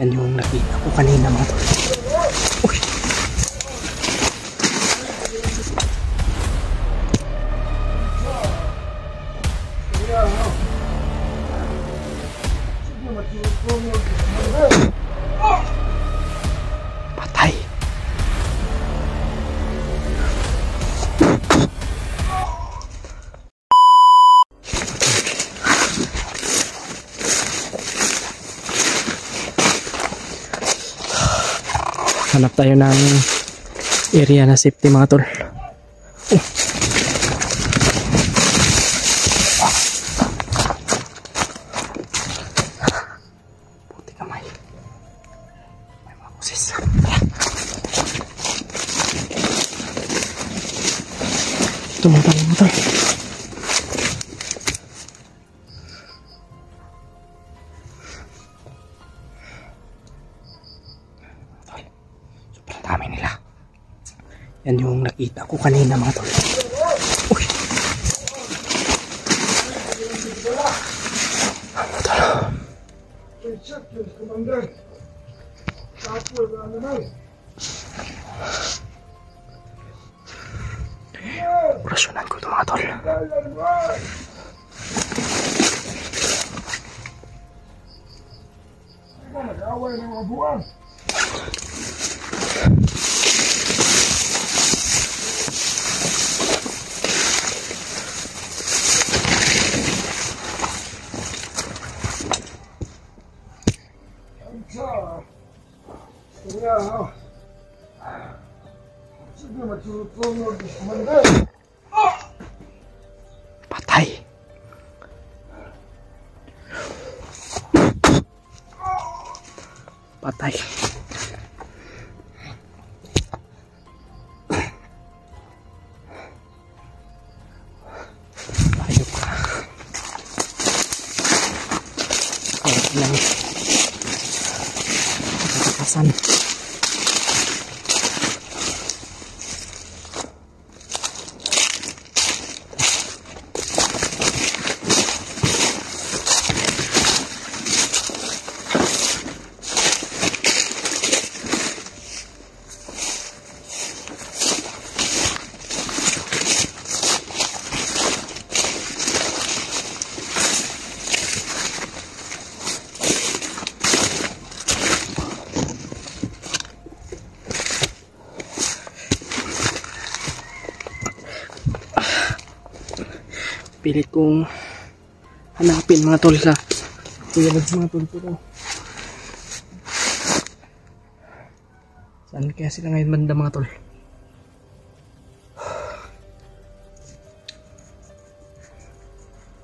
Yan yung nakita ko kanina mga tol. Uy! Patay! Hanap tayo ng area na safety mga tol. Puti kamay. May mga kusis. Ito mga tol, mga tol. Dami nila. Yan yung nakita ko kanina mga tol. Uy! Orasyonan ko ito mga tol. Patay. Patay. Ayok ka. Ayok lang. Nakakasan. Pilit kong hanapin mga tol sa tulad mga tol pero saan kaya sila ngayon banda mga tol?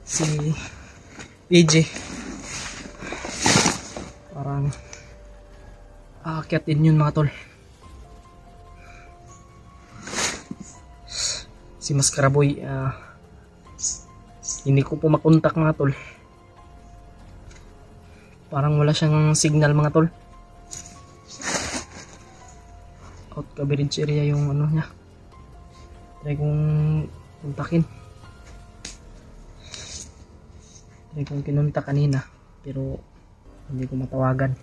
Si AJ parang aakyat din yun mga tol. Si Maskaraboy hindi ko po makontak mga tol. Parang wala siyang signal mga tol. Out coverage area yung ano niya. Try kong kontakin. Try kong kinunta kanina pero hindi ko matawagan.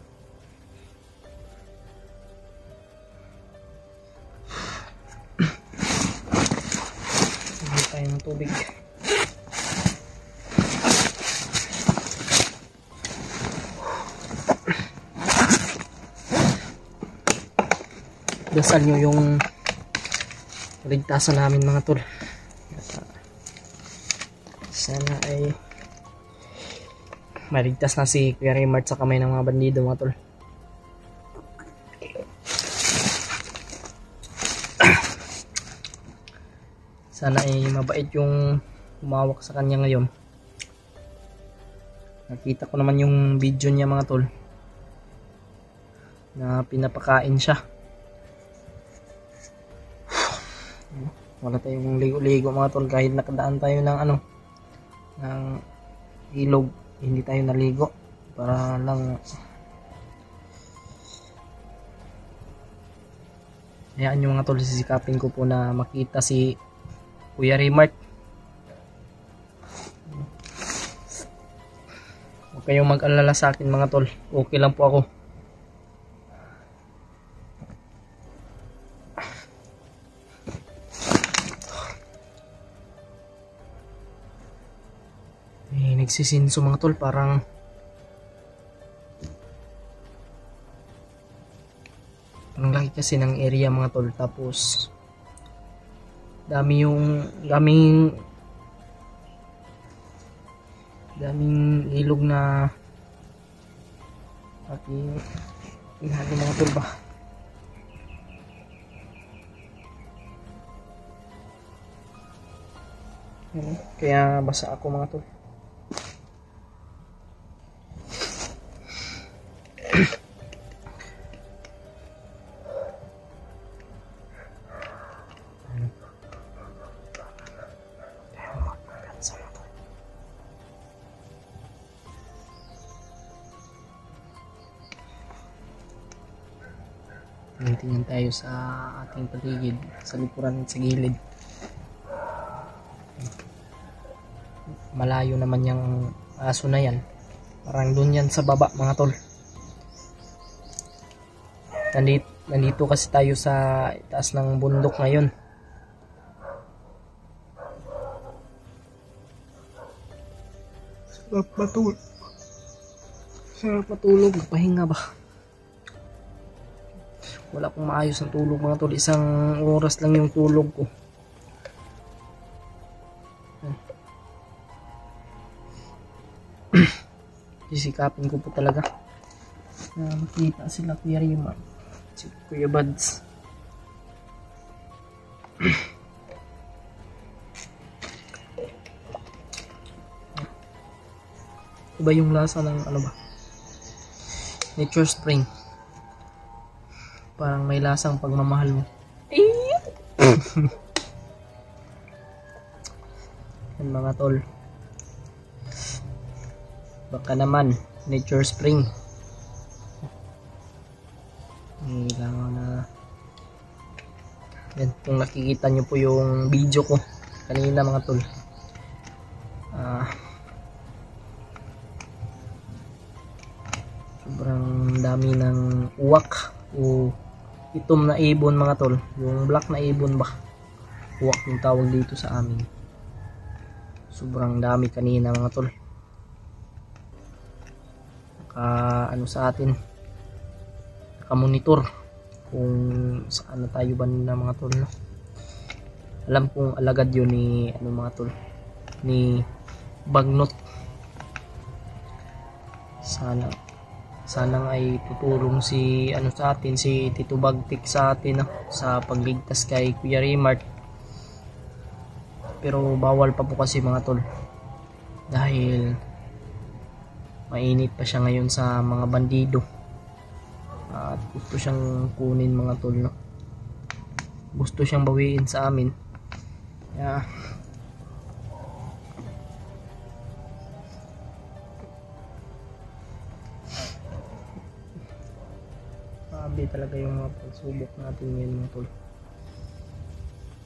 Hindi tayo ng tubig. Dasal nyo yung ligtasan namin mga tol. Sana ay maligtas na si Kuya Raymart sa kamay ng mga bandido mga tol. Sana ay mabait yung humawak sa kanya ngayon. Nakita ko naman yung video niya mga tol na pinapakain siya. Wala tayong ligo-ligo mga tol kahit nakadaan tayo ng ano ng ilog, hindi tayo naligo para lang hayaan nyo mga tol, sisikapin ko po na makita si Kuya Raymart. Huwag kayong mag-alala sa akin mga tol, okay lang po ako. nagsisinso mga tol, parang ang laki kasi ng area mga tol, tapos daming ilog na ating inhali mga tol ba. Kaya basa ako mga tol. Tingnan tayo sa ating paligid, sa likuran at sa gilid. Malayo naman yung aso na yan. Parang dun yan sa baba mga tol. Nandito kasi tayo sa taas ng bundok ngayon. Sarap matulog. Pahinga ba? Wala pong maayos ng tulog mga tol. Isang oras lang yung tulog ko. Sisikapin ko po talaga na makita sila Kuya Rima, si Kuya Buds. Iba yung lasa ng ano ba? Nature Spring. Parang may lasang pagmamahal mo. Yan mga tol. Baka naman Nature Spring. Langaw na. Yan, kung nakikita nyo po yung video ko kanina mga tol. Sobrang dami ng uwak o itom na ibon mga tol. Yung black na ibon ba? Uwak yung tawag dito sa amin. Sobrang dami kanina mga tol. Ano sa atin, nakamonitor kung saan na tayo banda mga tol, no? Alam kong alagad yun ni ano mga tol, ni Bagnot. Sana ay tutulong si ano sa atin, si Tito Bagtik sa atin, no? Sa pagligtas kay Kuya Rimart. Pero bawal pa po kasi mga tol, dahil mainit pa siya ngayon sa mga bandido at gusto siyang kunin mga tol, no? Gusto siyang bawiin sa amin. Kaya grabe talaga yung mga pagsubok natin ngayon mga tol.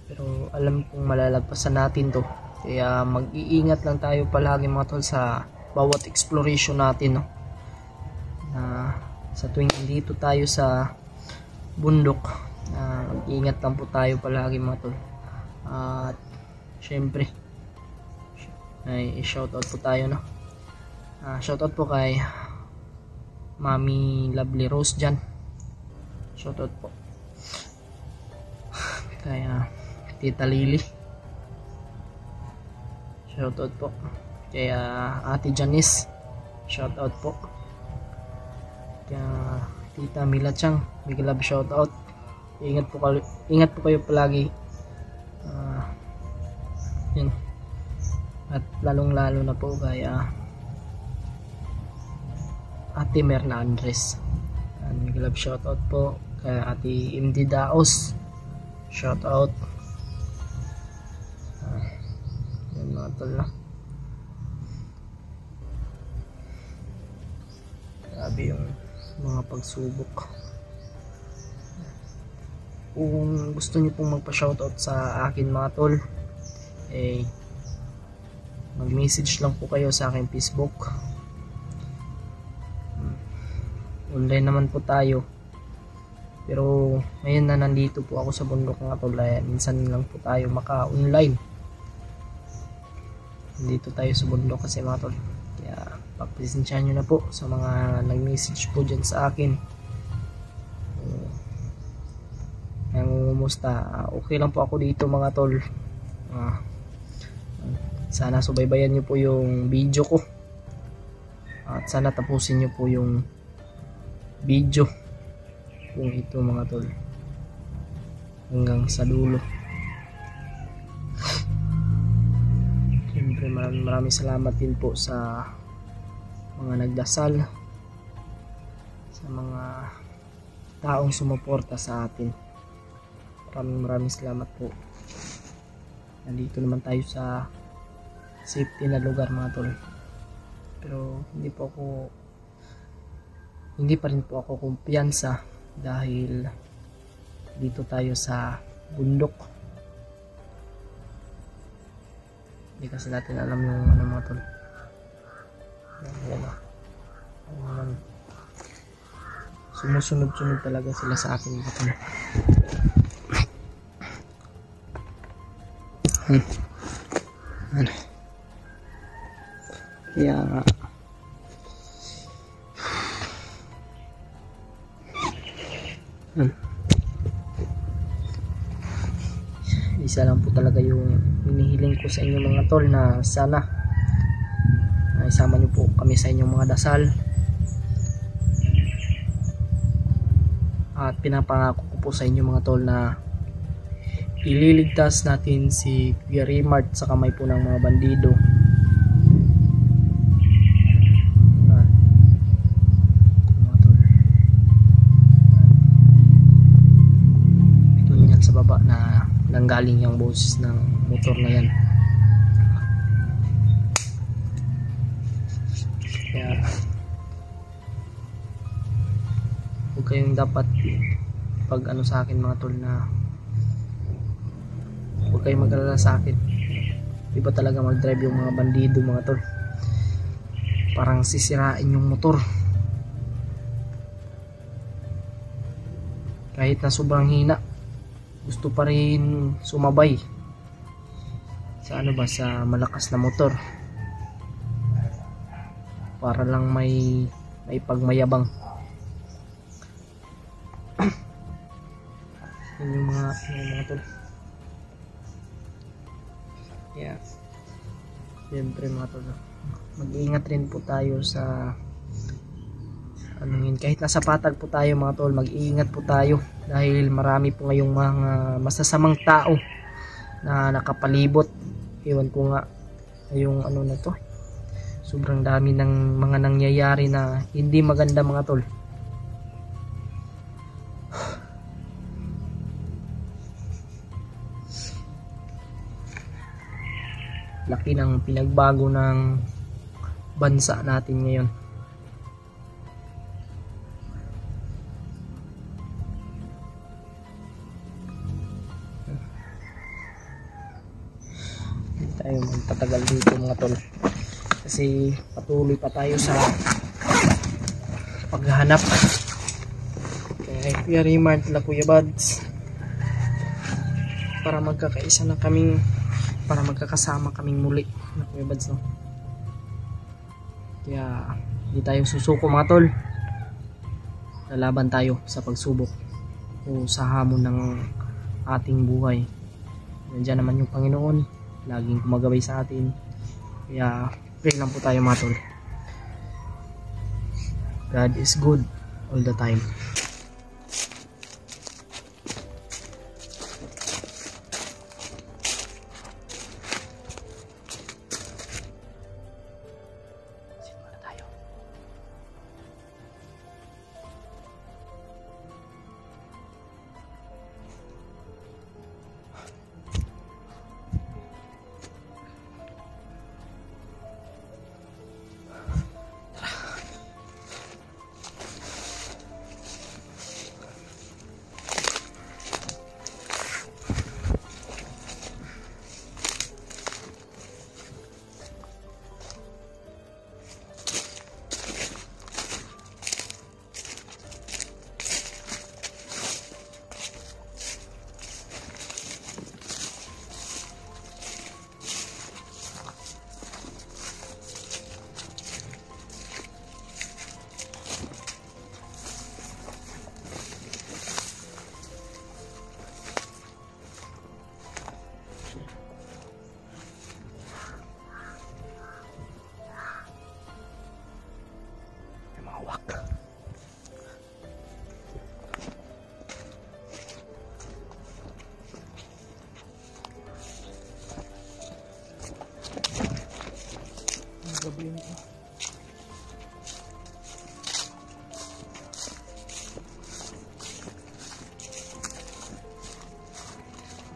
Pero alam kong malalagpasan natin to. Kaya mag-iingat lang tayo palagi mga tol sa bawat exploration natin, no? Na sa tuwing dito tayo sa bundok, mag-ingat lang po tayo palagi mga tol. At syempre ay shoutout po tayo, no? Shoutout po kay Mami Lovely Rose dyan. Shoutout po kay Tita Lily. Shoutout po kaya Ate Janice, shout out po. Kaya Tita Mila Chang, big love shout out. Ingat po kayo palagi. Yun. At lalong lalo na po kaya Ate Merna Andres. Big love shout out po kaya Ate MD Daos, shout out. Yun mga tol, na grabe yung mga pagsubok. Kung gusto niyo pong magpa-shoutout sa akin mga tol, mag-message lang po kayo sa akin Facebook. Online naman po tayo. Pero ngayon na nandito po ako sa bundok mga tol, minsan lang po tayo maka-online. dito tayo sa bundok kasi mga tol. Kaya pagpasensyahan nyo na po sa mga nag-message po dyan sa akin. Kumusta? Okay lang po ako dito mga tol. Sana subaybayan nyo po yung video ko. At sana tapusin nyo po yung video kung ito mga tol hanggang sa dulo. Siyempre maraming salamat din po sa mga nagdasal, sa mga taong sumuporta sa atin. Maraming salamat po. Nandito naman tayo sa safety na lugar mga tol. Pero hindi pa rin po ako kumpiyansa dahil dito tayo sa bundok. Hindi kasi natin alam yung mga tol. Sumusunod-sunod talaga sila sa akin mga tol. Ano? Kaya nga isa lang po talaga yung hinihiling ko sa inyo mga tol, na sana isama nyo po kami sa inyong mga dasal. At pinapangako ko po sa inyo mga tol na ililigtas natin si Kuya Raymart sa kamay po ng mga bandido. Mga tol, ito yan sa baba na nanggaling yung boses ng motor na yan. Kaya huwag kayong dapat pag ano sa akin mga tol, na huwag kayong mag-alala sa akin. Iba talaga mag-drive yung mga bandido mga tol. Parang sisirain yung motor. Kahit na sobrang hina, gusto pa rin sumabay sa sa malakas na motor para lang may pagmayabang. Yun yung mga tol. Yeah. Siyempre mga tol, mag-iingat rin po tayo sa kahit nasa patag po tayo mga tol, mag-iingat po tayo dahil marami po ngayong mga masasamang tao na nakapalibot. Ewan ko nga yung na to, sobrang dami ng mga nangyayari na hindi maganda mga tol. Laki ng pinagbago ng bansa natin ngayon. Hindi tayo magtatagal dito mga tol, kasi patuloy pa tayo sa paghahanap kay Kuya Raymart na Kuya Buds, para magkakaisa na kaming, para magkakasama kaming muli na Kuya Buds, no? Kaya hindi tayo susuko mga tol. Lalaban tayo sa pagsubok o sa hamon ng ating buhay. Nandiyan naman yung Panginoon, laging gumagabay sa atin. Kaya pray lang po tayo mga tol. God is good all the time.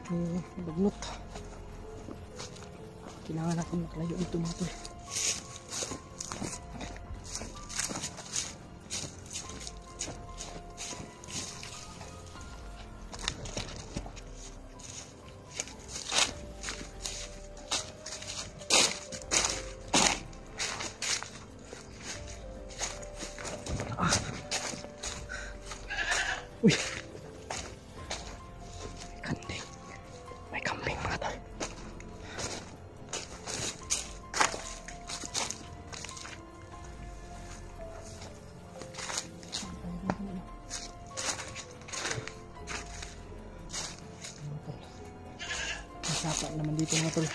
Bagnot. Kailangan natin makalayo dito mga tol. Uy! Kanding. May kambing mga tol. Masapa naman dito mga tol.